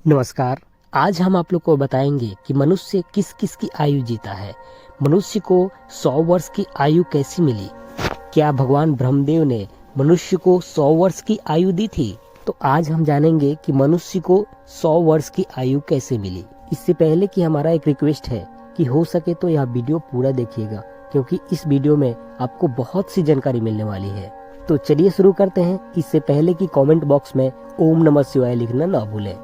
नमस्कार। आज हम आप लोग को बताएंगे कि मनुष्य किस किस की आयु जीता है। मनुष्य को 100 वर्ष की आयु कैसी मिली? क्या भगवान ब्रह्मदेव ने मनुष्य को 100 वर्ष की आयु दी थी? तो आज हम जानेंगे कि मनुष्य को 100 वर्ष की आयु कैसे मिली। इससे पहले कि हमारा एक रिक्वेस्ट है कि हो सके तो यह वीडियो पूरा देखिएगा, क्योंकि इस वीडियो में आपको बहुत सी जानकारी मिलने वाली है। तो चलिए शुरू करते हैं। इससे पहले कि कमेंट बॉक्स में ओम नमः शिवाय लिखना ना भूलें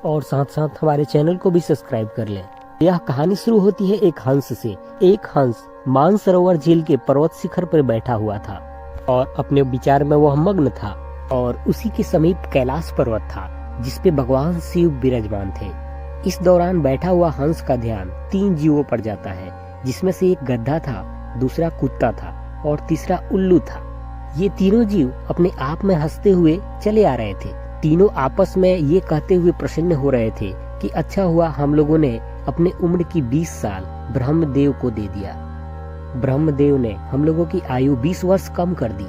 और साथ साथ हमारे चैनल को भी सब्सक्राइब कर लें। यह कहानी शुरू होती है एक हंस से। एक हंस मानसरोवर झील के पर्वत शिखर पर बैठा हुआ था और अपने विचार में वह मग्न था। और उसी के समीप कैलाश पर्वत था, जिसपे भगवान शिव विराजमान थे। इस दौरान बैठा हुआ हंस का ध्यान 3 जीवों पर जाता है, जिसमें से एक गधा था, दूसरा कुत्ता था और तीसरा उल्लू था। ये तीनों जीव अपने आप में हंसते हुए चले आ रहे थे। तीनों आपस में ये कहते हुए प्रसन्न हो रहे थे कि अच्छा हुआ हम लोगों ने अपने उम्र की 20 साल ब्रह्मदेव को दे दिया। ब्रह्मदेव ने हम लोगों की आयु 20 वर्ष कम कर दी।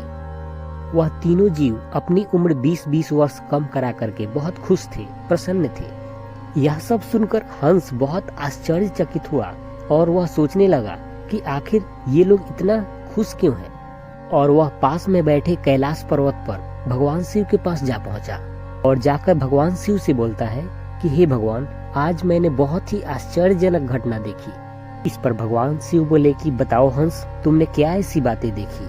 वह तीनों जीव अपनी उम्र 20-20 वर्ष कम करा करके बहुत खुश थे, प्रसन्न थे। यह सब सुनकर हंस बहुत आश्चर्यचकित हुआ और वह सोचने लगा कि आखिर ये लोग इतना खुश क्यों हैं। और वह पास में बैठे कैलाश पर्वत पर भगवान शिव के पास जा पहुंचा और जाकर भगवान शिव से बोलता है कि हे भगवान, आज मैंने बहुत ही आश्चर्यजनक घटना देखी। इस पर भगवान शिव बोले कि बताओ हंस, तुमने क्या ऐसी बातें देखी?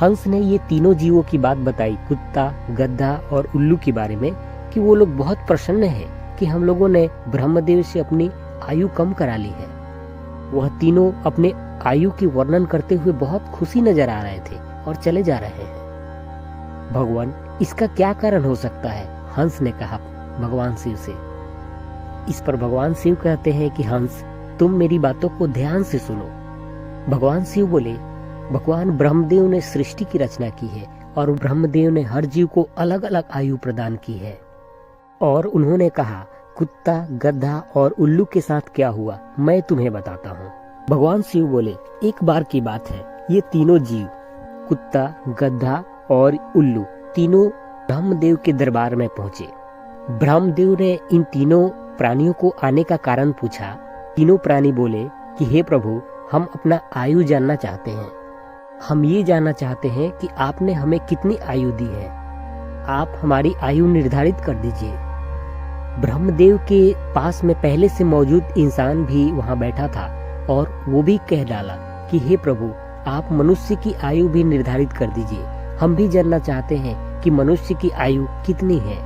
हंस ने ये तीनों जीवों की बात बताई, कुत्ता, गधा और उल्लू के बारे में, कि वो लोग बहुत प्रसन्न हैं कि हम लोगों ने ब्रह्मदेव से अपनी आयु कम करा ली है। वह तीनों अपने आयु की वर्णन करते हुए बहुत खुशी नजर आ रहे थे और चले जा रहे हैं। भगवान, इसका क्या कारण हो सकता है? हंस ने कहा भगवान शिव से। इस पर भगवान शिव कहते हैं कि हंस, तुम मेरी बातों को ध्यान से सुनो। भगवान शिव बोले, भगवान ब्रह्मदेव ने सृष्टि की रचना की है और ब्रह्मदेव ने हर जीव को अलग अलग आयु प्रदान की है। और उन्होंने कहा, कुत्ता, गधा और उल्लू के साथ क्या हुआ मैं तुम्हें बताता हूँ। भगवान शिव बोले, एक बार की बात है, ये तीनों जीव, कुत्ता, गधा और उल्लू, तीनों ब्रह्मदेव के दरबार में पहुंचे। ब्रह्मदेव ने इन तीनों प्राणियों को आने का कारण पूछा। तीनों प्राणी बोले कि हे प्रभु, हम अपना आयु जानना चाहते हैं। हम ये जानना चाहते हैं कि आपने हमें कितनी आयु दी है। आप हमारी आयु निर्धारित कर दीजिए। ब्रह्मदेव के पास में पहले से मौजूद इंसान भी वहां बैठा था और वो भी कह डाला कि हे प्रभु, आप मनुष्य की आयु भी निर्धारित कर दीजिए। हम भी जानना चाहते हैं कि मनुष्य की आयु कितनी है।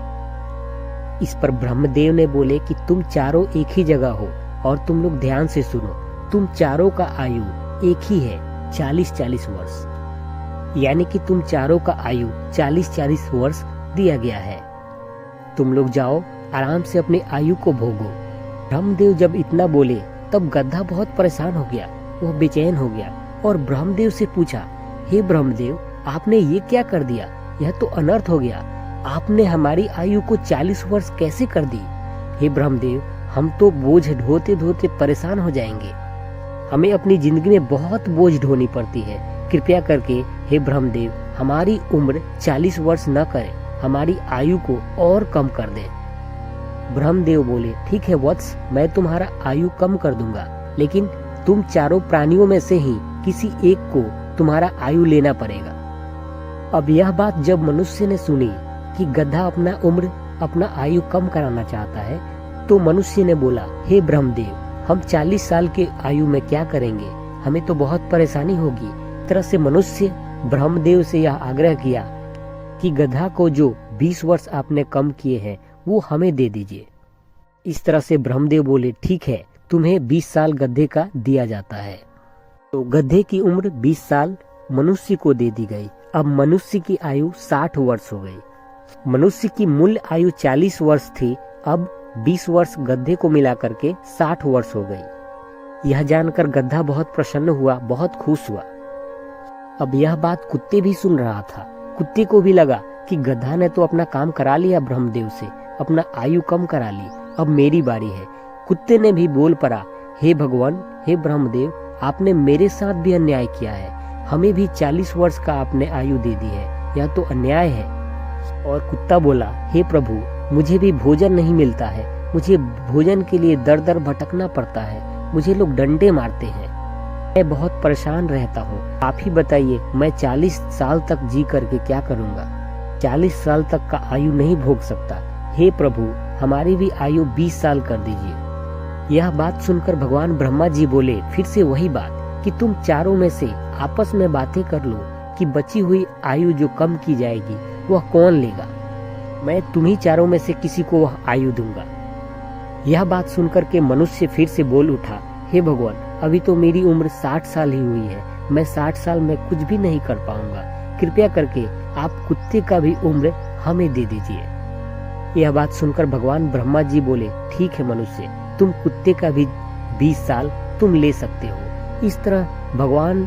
इस पर ब्रह्मदेव ने बोले कि तुम चारों एक ही जगह हो और तुम लोग ध्यान से सुनो। तुम चारों का आयु एक ही है, 40-40 वर्ष। यानी कि तुम चारों का आयु 40-40 वर्ष दिया गया है। तुम लोग जाओ, आराम से अपनी आयु को भोगो। ब्रह्मदेव जब इतना बोले तब गधा बहुत परेशान हो गया, वह बेचैन हो गया और ब्रह्मदेव से पूछा, हे ब्रह्मदेव, आपने ये क्या कर दिया? यह तो अनर्थ हो गया। आपने हमारी आयु को 40 वर्ष कैसे कर दी? हे ब्रह्मदेव, हम तो बोझ ढोते ढोते परेशान हो जाएंगे। हमें अपनी जिंदगी में बहुत बोझ ढोनी पड़ती है। कृपया करके हे ब्रह्मदेव, हमारी उम्र 40 वर्ष न करें, हमारी आयु को और कम कर दें। ब्रह्मदेव बोले, ठीक है वत्स, मैं तुम्हारा आयु कम कर दूंगा, लेकिन तुम चारों प्राणियों में से ही किसी एक को तुम्हारा आयु लेना पड़ेगा। अब यह बात जब मनुष्य ने सुनी कि गधा अपना आयु कम कराना चाहता है, तो मनुष्य ने बोला, हे ब्रह्मदेव, हम 40 साल के आयु में क्या करेंगे? हमें तो बहुत परेशानी होगी। इस तरह से मनुष्य ब्रह्मदेव से यह आग्रह किया कि गधा को जो 20 वर्ष आपने कम किए हैं वो हमें दे दीजिए। इस तरह से ब्रह्मदेव बोले, ठीक है, तुम्हें 20 साल गधे का दिया जाता है। तो गधे की उम्र 20 साल मनुष्य को दे दी गई। अब मनुष्य की आयु 60 वर्ष हो गई। मनुष्य की मूल आयु 40 वर्ष थी, अब 20 वर्ष गधे को मिला करके 60 वर्ष हो गई। यह जानकर गधा बहुत प्रसन्न हुआ, बहुत खुश हुआ। अब यह बात कुत्ते भी सुन रहा था। कुत्ते को भी लगा कि गधा ने तो अपना काम करा लिया ब्रह्मदेव से, अपना आयु कम करा ली, अब मेरी बारी है। कुत्ते ने भी बोल पड़ा, हे भगवान, हे ब्रह्मदेव, आपने मेरे साथ भी अन्याय किया है। हमें भी 40 वर्ष का आपने आयु दे दी है, यह तो अन्याय है। और कुत्ता बोला, हे प्रभु, मुझे भी भोजन नहीं मिलता है, मुझे भोजन के लिए दर दर भटकना पड़ता है, मुझे लोग डंडे मारते हैं, मैं बहुत परेशान रहता हूँ। आप ही बताइए, मैं 40 साल तक जी करके क्या करूँगा? 40 साल तक का आयु नहीं भोग सकता। हे प्रभु, हमारी भी आयु 20 साल कर दीजिए। यह बात सुनकर भगवान ब्रह्मा जी बोले फिर से वही बात कि तुम चारों में से आपस में बातें कर लो कि बची हुई आयु जो कम की जाएगी वह कौन लेगा। मैं तुम्ही चारों में से किसी को वह आयु दूंगा। यह बात सुनकर के मनुष्य फिर से बोल उठा, हे भगवान, अभी तो मेरी उम्र 60 साल ही हुई है, मैं 60 साल में कुछ भी नहीं कर पाऊंगा, कृपया करके आप कुत्ते का भी उम्र हमें दे दीजिए। यह बात सुनकर भगवान ब्रह्मा जी बोले, ठीक है मनुष्य, तुम कुत्ते का भी 20 साल तुम ले सकते हो। इस तरह भगवान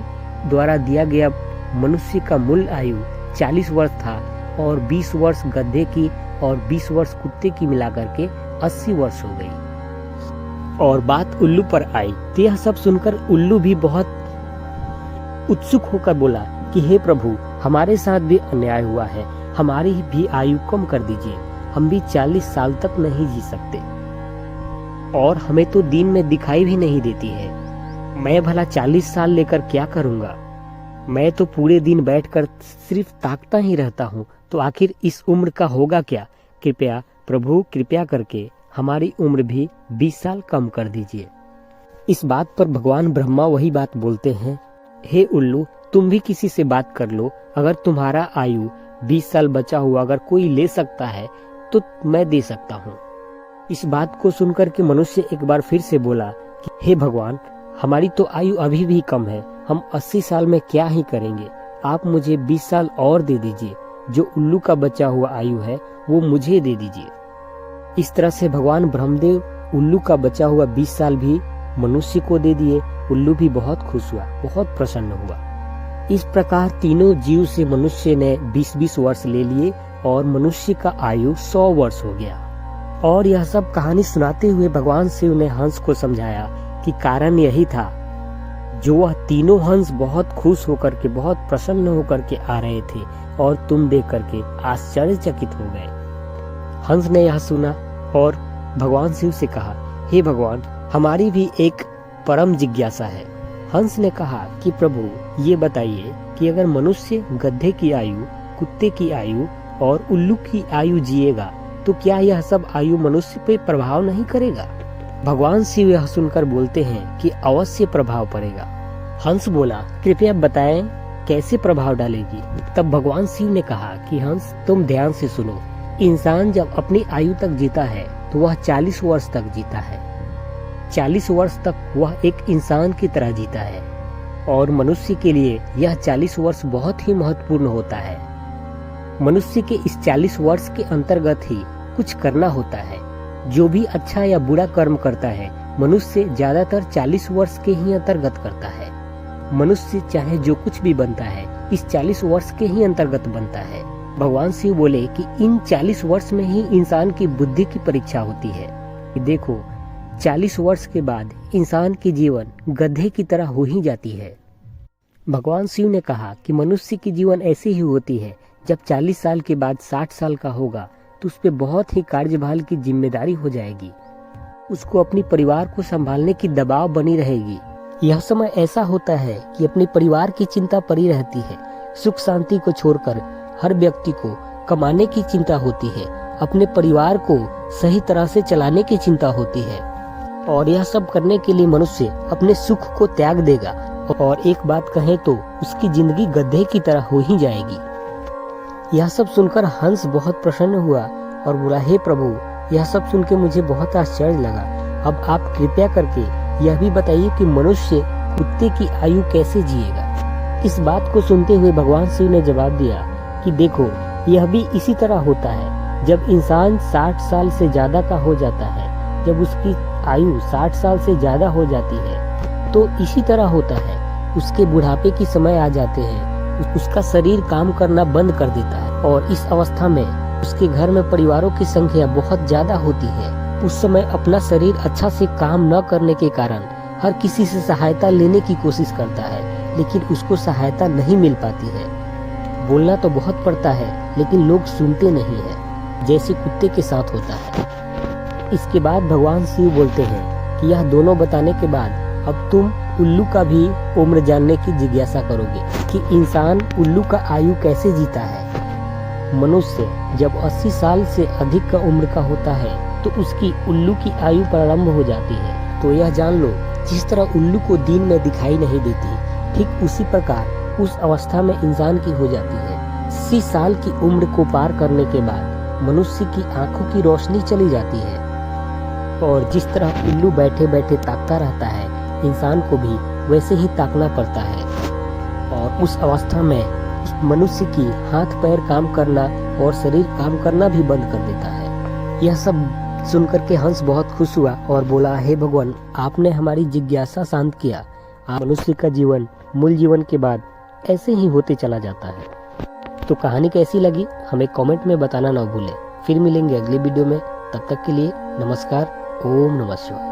द्वारा दिया गया मनुष्य का मूल आयु 40 वर्ष था और 20 वर्ष गधे की और 20 वर्ष कुत्ते की मिलाकर के 80 वर्ष हो गई। और बात उल्लू पर आई तो यह सब सुनकर उल्लू भी बहुत उत्सुक होकर बोला कि हे प्रभु, हमारे साथ भी अन्याय हुआ है, हमारी भी आयु कम कर दीजिए, हम भी 40 साल तक नहीं जी सकते और हमें तो दिन में दिखाई भी नहीं देती है। मैं भला 40 साल लेकर क्या करूंगा? मैं तो पूरे दिन बैठकर सिर्फ ताकता ही रहता हूँ, तो आखिर इस उम्र का होगा क्या? कृपया प्रभु, कृपया करके हमारी उम्र भी 20 साल कम कर दीजिए। इस बात पर भगवान ब्रह्मा वही बात बोलते हैं, हे उल्लू, तुम भी किसी से बात कर लो, अगर तुम्हारा आयु 20 साल बचा हुआ अगर कोई ले सकता है तो मैं दे सकता हूँ। इस बात को सुनकर के मनुष्य एक बार फिर से बोला कि हे भगवान, हमारी तो आयु अभी भी कम है, हम 80 साल में क्या ही करेंगे, आप मुझे 20 साल और दे दीजिए, जो उल्लू का बचा हुआ आयु है वो मुझे दे दीजिए। इस तरह से भगवान ब्रह्मदेव उल्लू का बचा हुआ 20 साल भी मनुष्य को दे दिए। उल्लू भी बहुत खुश हुआ, बहुत प्रसन्न हुआ। इस प्रकार तीनों जीव से मनुष्य ने 20-20 वर्ष ले लिए और मनुष्य का आयु 100 वर्ष हो गया। और यह सब कहानी सुनाते हुए भगवान शिव ने हंस को समझाया कि कारण यही था, जो वह तीनों हंस बहुत खुश होकर के, बहुत प्रसन्न होकर के आ रहे थे और तुम देख करके आश्चर्यचकित हो गए। हंस ने यह सुना और भगवान शिव से कहा, हे भगवान, हमारी भी एक परम जिज्ञासा है। हंस ने कहा कि प्रभु, ये बताइए कि अगर मनुष्य गधे की आयु, कुत्ते की आयु और उल्लू की आयु जिएगा तो क्या यह सब आयु मनुष्य पे प्रभाव नहीं करेगा? भगवान शिव यह सुनकर बोलते हैं कि अवश्य प्रभाव पड़ेगा। हंस बोला, कृपया बताएं कैसे प्रभाव डालेगी? तब भगवान शिव ने कहा कि हंस, तुम ध्यान से सुनो। इंसान जब अपनी आयु तक जीता है तो वह 40 वर्ष तक जीता है। 40 वर्ष तक वह एक इंसान की तरह जीता है और मनुष्य के लिए यह 40 वर्ष बहुत ही महत्वपूर्ण होता है। मनुष्य के इस 40 वर्ष के अंतर्गत ही कुछ करना होता है। जो भी अच्छा या बुरा कर्म करता है, मनुष्य ज्यादातर 40 वर्ष के ही अंतर्गत करता है। मनुष्य चाहे जो कुछ भी बनता है, इस 40 वर्ष के ही अंतर्गत बनता है। भगवान शिव बोले कि इन 40 वर्ष में ही इंसान की बुद्धि की परीक्षा होती है। देखो, 40 वर्ष के बाद इंसान की जीवन गधे की तरह हो ही जाती है। भगवान शिव ने कहा कि मनुष्य की जीवन ऐसी ही होती है, जब 40 साल के बाद 60 साल का होगा तो उस पे बहुत ही कार्यभार की जिम्मेदारी हो जाएगी। उसको अपनी परिवार को संभालने की दबाव बनी रहेगी। यह समय ऐसा होता है कि अपने परिवार की चिंता पड़ी रहती है। सुख शांति को छोड़कर हर व्यक्ति को कमाने की चिंता होती है, अपने परिवार को सही तरह से चलाने की चिंता होती है और यह सब करने के लिए मनुष्य अपने सुख को त्याग देगा और एक बात कहें तो उसकी जिंदगी गधे की तरह हो ही जाएगी। यह सब सुनकर हंस बहुत प्रसन्न हुआ और बोला, हे प्रभु, यह सब सुन के मुझे बहुत आश्चर्य लगा। अब आप कृपया करके यह भी बताइए कि मनुष्य कुत्ते की आयु कैसे जिएगा? इस बात को सुनते हुए भगवान शिव ने जवाब दिया कि देखो, यह भी इसी तरह होता है। जब इंसान 60 साल से ज्यादा का हो जाता है, जब उसकी आयु 60 साल से ज्यादा हो जाती है, तो इसी तरह होता है। उसके बुढ़ापे की समय आ जाते हैं, उसका शरीर काम करना बंद कर देता है और इस अवस्था में उसके घर में परिवारों की संख्या बहुत ज्यादा होती है। उस समय अपना शरीर अच्छा से काम न करने के कारण हर किसी से सहायता लेने की कोशिश करता है, लेकिन उसको सहायता नहीं मिल पाती है। बोलना तो बहुत पड़ता है, लेकिन लोग सुनते नहीं है। जैसे कुत्ते के साथ होता है। इसके बाद भगवान शिव बोलते हैं कि यह दोनों बताने के बाद अब तुम उल्लू का भी उम्र जानने की जिज्ञासा करोगे कि इंसान उल्लू का आयु कैसे जीता है। मनुष्य जब 80 साल से अधिक का उम्र का होता है तो उसकी उल्लू की आयु प्रारंभ हो जाती है। तो यह जान लो, जिस तरह उल्लू को दिन में दिखाई नहीं देती, ठीक उसी प्रकार उस अवस्था में इंसान की हो जाती है। 80 साल की उम्र को पार करने के बाद मनुष्य की आंखों की रोशनी चली जाती है और जिस तरह उल्लू बैठे बैठे ताकता रहता है, इंसान को भी वैसे ही ताकना पड़ता है। और उस अवस्था में उस मनुष्य की हाथ पैर काम करना और शरीर काम करना भी बंद कर देता है। यह सब सुनकर के हंस बहुत खुश हुआ और बोला, हे भगवान, आपने हमारी जिज्ञासा शांत किया। मनुष्य का जीवन मूल जीवन के बाद ऐसे ही होते चला जाता है। तो कहानी कैसी लगी हमें कमेंट में बताना ना भूलें। फिर मिलेंगे अगली वीडियो में, तब तक के लिए नमस्कार। ओम नमः शिवाय।